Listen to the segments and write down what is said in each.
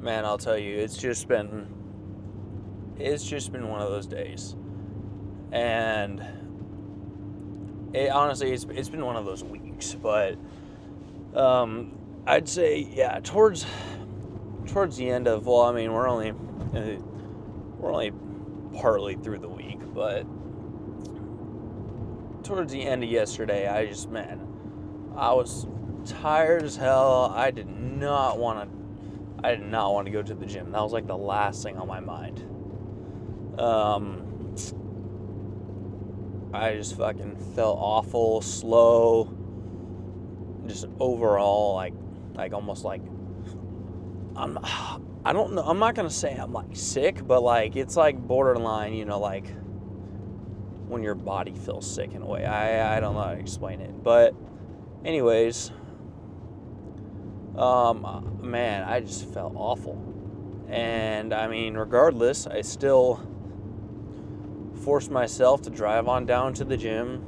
Man, I'll tell you, it's just been one of those days. And honestly, it's been one of those weeks, but I'd say, yeah, towards the end of, well, I mean, we're only partly through the week, but towards the end of yesterday, I was tired as hell. I did not want to go to the gym. That was like the last thing on my mind. I just fucking felt awful, slow, just overall like almost like I don't know. I'm not gonna say I'm like sick, but like it's like borderline, like when your body feels sick in a way. I don't know how to explain it, but anyways, man, I just felt awful, and I mean, regardless, I still forced myself to drive on down to the gym,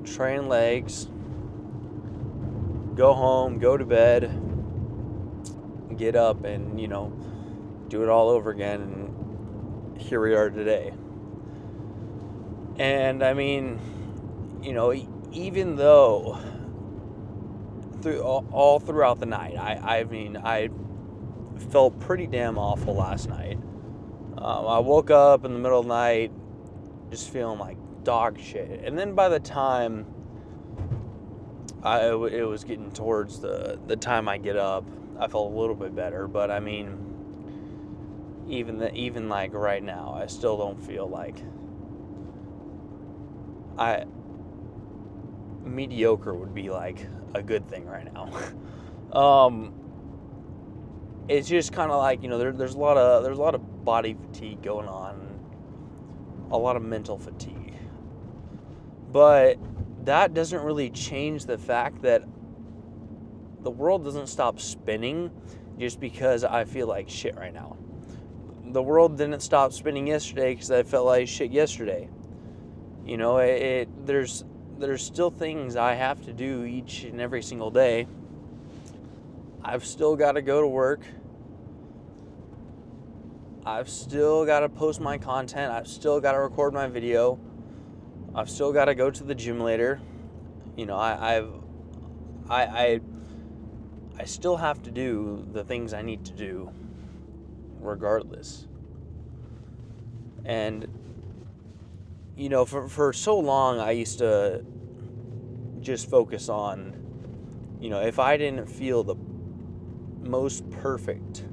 train legs, go home, go to bed, get up, and do it all over again, and here we are today. And I mean, even though all throughout the night, I felt pretty damn awful last night. I woke up in the middle of the night just feeling like dog shit, and then by the time it was getting towards the time I get up, I felt a little bit better. But I mean, even like right now, I still don't feel like mediocre would be like a good thing right now. It's just kind of like, there's a lot of body fatigue going on, a lot of mental fatigue. But that doesn't really change the fact that the world doesn't stop spinning just because I feel like shit right now. The world didn't stop spinning yesterday because I felt like shit yesterday. There's still things I have to do each and every single day. I've still got to go to work. I've still got to post my content. I've still got to record my video. I've still got to go to the gym later. I still have to do the things I need to do regardless. And for so long I used to just focus on, if I didn't feel the most perfect,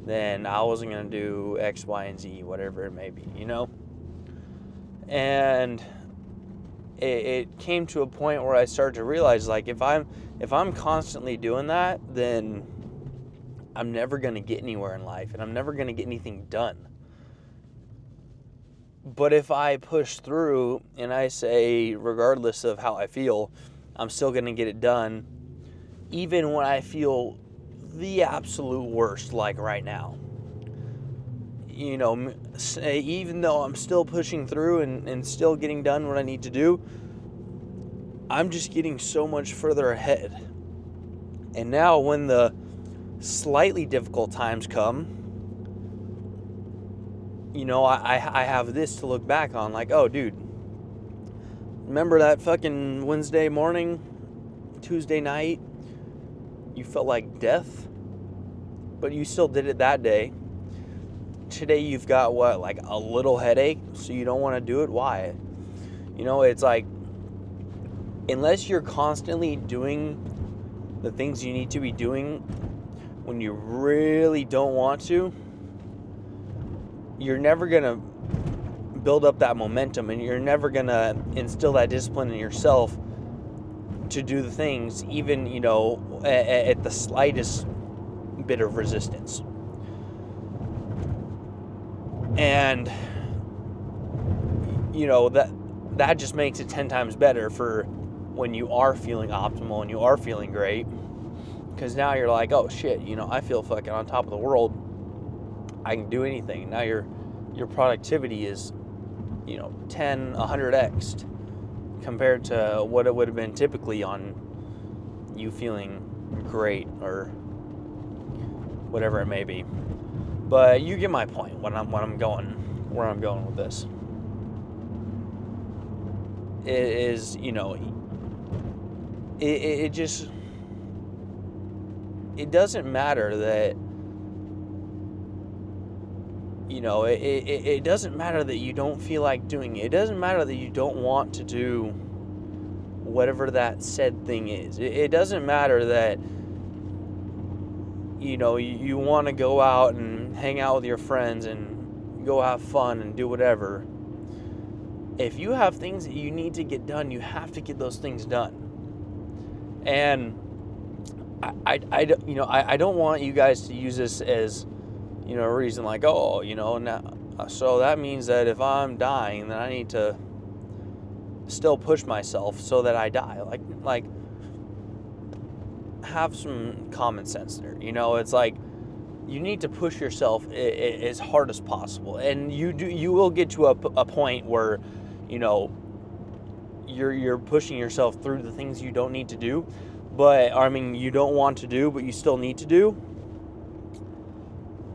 then I wasn't going to do X, Y, and Z, whatever it may be, And it came to a point where I started to realize, like, if I'm constantly doing that, then I'm never going to get anywhere in life, and I'm never going to get anything done. But if I push through and I say, regardless of how I feel, I'm still going to get it done, even when I feel the absolute worst, like right now. Even though I'm still pushing through and still getting done what I need to do, I'm just getting so much further ahead. And now when the slightly difficult times come, I have this to look back on, like, oh, dude, remember that fucking Wednesday morning, Tuesday night, you felt like death, but you still did it that day. Today you've got like a little headache, so you don't want to do it. Why? It's like, unless you're constantly doing the things you need to be doing when you really don't want to, you're never going to build up that momentum, and you're never going to instill that discipline in yourself to do the things, even, at the slightest bit of resistance. And, that just makes it 10 times better for when you are feeling optimal and you are feeling great. Because now you're like, oh shit, I feel fucking on top of the world. I can do anything. Now your productivity is, 100x compared to what it would have been typically on you feeling great or whatever it may be. But you get my point where I'm going with this. It is, it just, it doesn't matter that, it doesn't matter that you don't feel like doing it. It doesn't matter that you don't want to do whatever that said thing is. It doesn't matter that, you want to go out and hang out with your friends and go have fun and do whatever. If you have things that you need to get done, you have to get those things done. And I don't want you guys to use this as, a reason like, now, so that means that if I'm dying, then I need to still push myself so that I die. Like, have some common sense there. It's like, you need to push yourself as hard as possible, and you will get to a point where, you're pushing yourself through the things you don't need to do, you don't want to do, but you still need to do.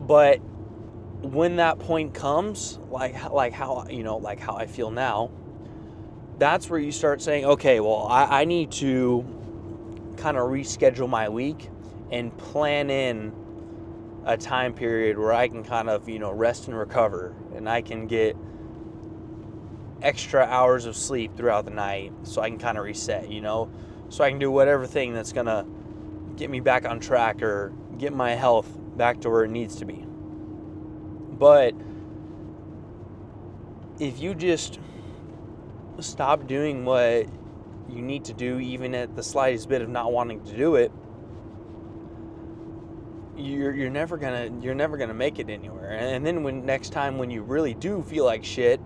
But when that point comes, like how I feel now, that's where you start saying, okay, well, I need to kind of reschedule my week and plan in a time period where I can kind of, rest and recover, and I can get extra hours of sleep throughout the night so I can kind of reset, so I can do whatever thing that's going to get me back on track or get my health back to where it needs to be. But if you just stop doing what you need to do, even at the slightest bit of not wanting to do it, you're never gonna make it anywhere. And then next time when you really do feel like shit,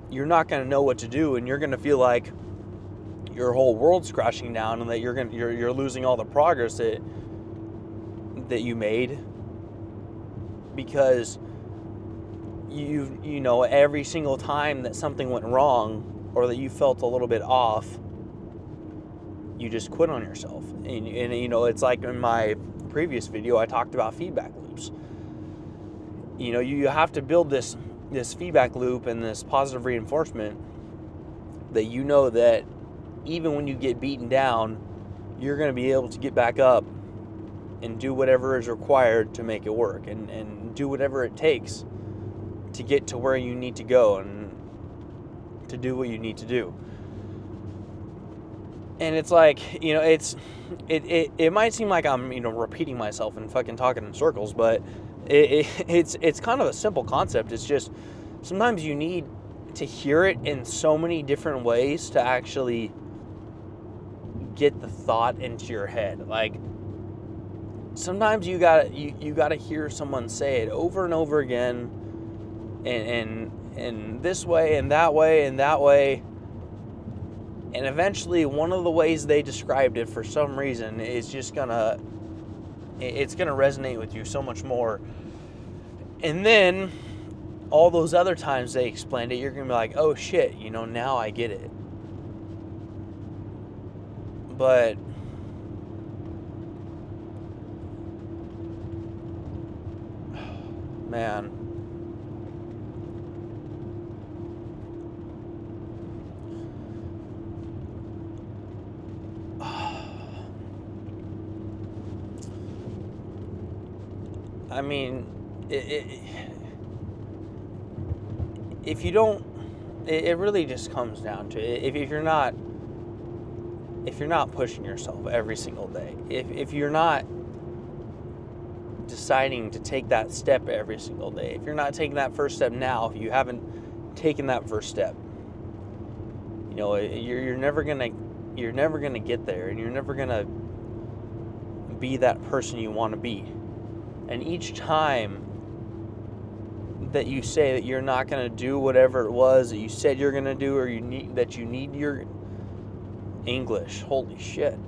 you're not gonna know what to do, and you're gonna feel like your whole world's crashing down, and that you're losing all the progress that you made, because every single time that something went wrong or that you felt a little bit off, you just quit on yourself. And it's like in my previous video, I talked about feedback loops. You have to build this feedback loop and this positive reinforcement that that even when you get beaten down, you're going to be able to get back up and do whatever is required to make it work, and do whatever it takes to get to where you need to go and to do what you need to do. And it's like, it might seem like I'm, repeating myself and fucking talking in circles, but it's kind of a simple concept. It's just sometimes you need to hear it in so many different ways to actually get the thought into your head. Like, sometimes you gotta hear someone say it over and over again, and this way and that way and that way, and eventually one of the ways they described it for some reason is just gonna resonate with you so much more. And then all those other times they explained it, you're gonna be like, oh shit, now I get it. But man, I mean, if you don't, it really just comes down to it. If you're not pushing yourself every single day, if you're not deciding to take that step every single day, if you're not taking that first step now, if you haven't taken that first step, you're never gonna get there, and you're never gonna be that person you want to be. And each time that you say that you're not going to do whatever it was that you said you're going to do, or you need your English, holy shit.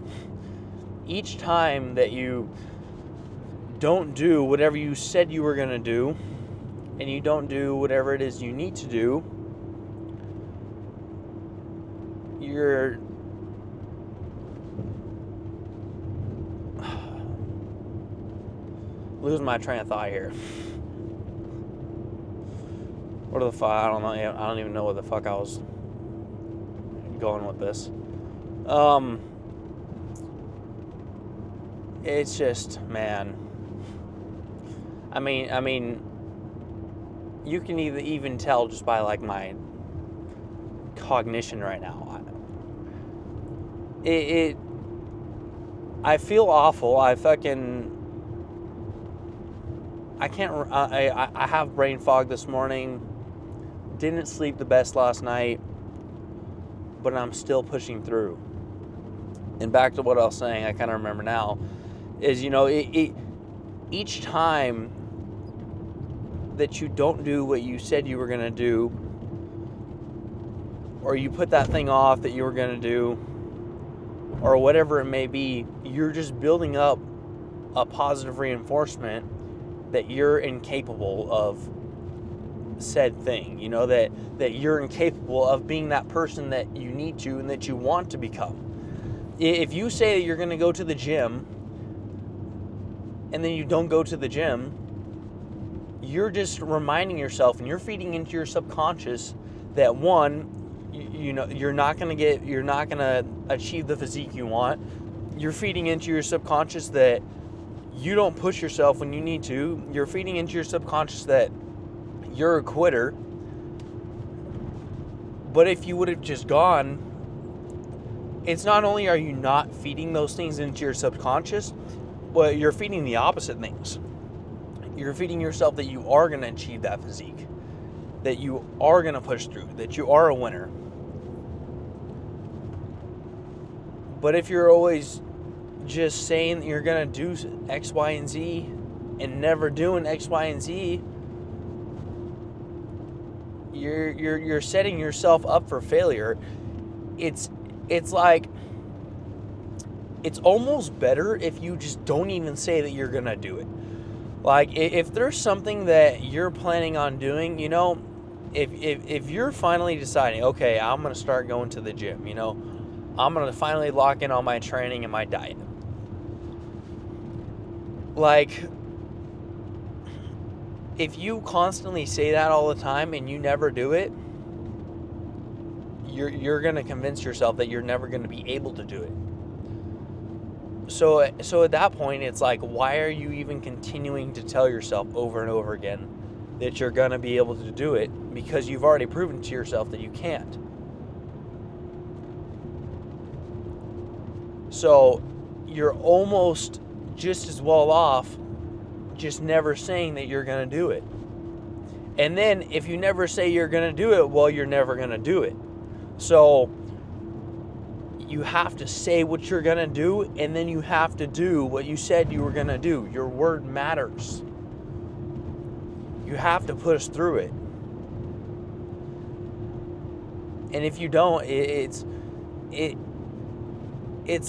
Each time that you don't do whatever you said you were going to do, and you don't do whatever it is you need to do, you're losing my train of thought here. What the fuck? I don't know. I don't even know what the fuck I was going with this. It's just, man. I mean, you can even tell just by like my cognition right now. I feel awful. I have brain fog this morning. Didn't sleep the best last night, but I'm still pushing through. And back to what I was saying, I kind of remember now, is, you know, each time that you don't do what you said you were going to do, or you put that thing off that you were going to do, or whatever it may be, you're just building up a positive reinforcement that you're incapable of said thing, you know, that you're incapable of being that person that you need to and that you want to become. If you say that you're going to go to the gym and then you don't go to the gym, you're just reminding yourself and you're feeding into your subconscious that, one, you know, you're not going to achieve the physique you want. You're feeding into your subconscious that you don't push yourself when you need to. You're feeding into your subconscious that you're a quitter. But if you would have just gone, it's not only are you not feeding those things into your subconscious, but you're feeding the opposite things. You're feeding yourself that you are going to achieve that physique, that you are going to push through, that you are a winner. But if you're always just saying that you're going to do X, Y, and Z and never doing X, Y, and Z, you're setting yourself up for failure. It's like, it's almost better if you just don't even say that you're going to do it. Like, if there's something that you're planning on doing, you know, if you're finally deciding, okay, I'm going to start going to the gym, you know, I'm going to finally lock in on my training and my diet. Like, if you constantly say that all the time and you never do it, you're going to convince yourself that you're never going to be able to do it. So at that point, it's like, why are you even continuing to tell yourself over and over again that you're going to be able to do it? Because you've already proven to yourself that you can't. So you're almost just as well off just never saying that you're going to do it. And then if you never say you're going to do it, well, you're never going to do it. So you have to say what you're going to do, and then you have to do what you said you were going to do. Your word matters. You have to push through it. And if you don't, it's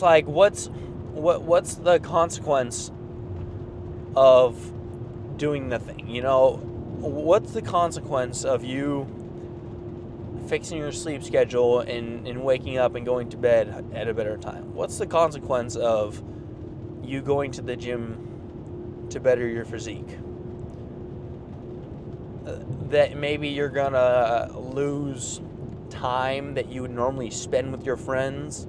like, what's the consequence of doing nothing? You know, what's the consequence of you fixing your sleep schedule and waking up and going to bed at a better time? What's the consequence of you going to the gym to better your physique? That maybe you're gonna lose time that you would normally spend with your friends.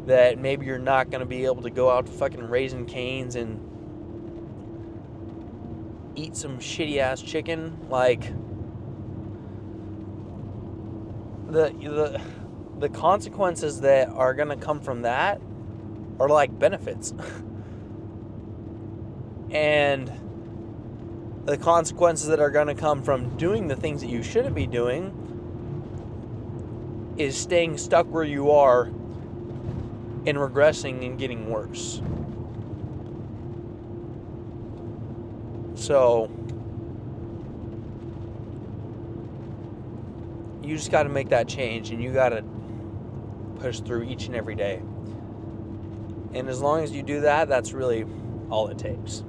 That maybe you're not gonna be able to go out to fucking Raising Cane's and eat some shitty ass chicken. Like, the consequences that are gonna come from that are like benefits. And the consequences that are gonna come from doing the things that you shouldn't be doing is staying stuck where you are and regressing and getting worse. So you just got to make that change, and you got to push through each and every day. And as long as you do that, that's really all it takes.